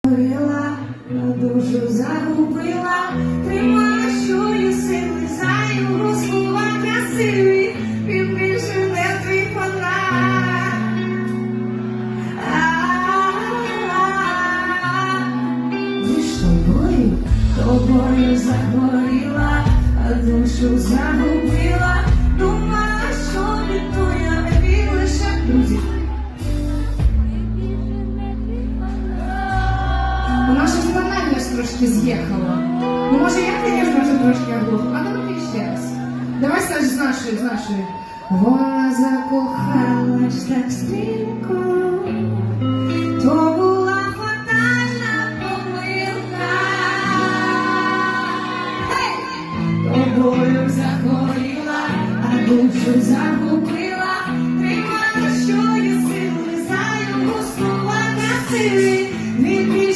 Горіла, душу загубила, тримащую сили за його слова красиві, він більше не твій фанат. Між тобою загоріла, а душу загубила, думала, що бідує, а він лише друзі. Вона щось тональність трошки з'їхала. Ну, може, я, звісно, вже трошки оглухла. А давай ще раз. Давай з нашої. Вона закохалась так стрімко.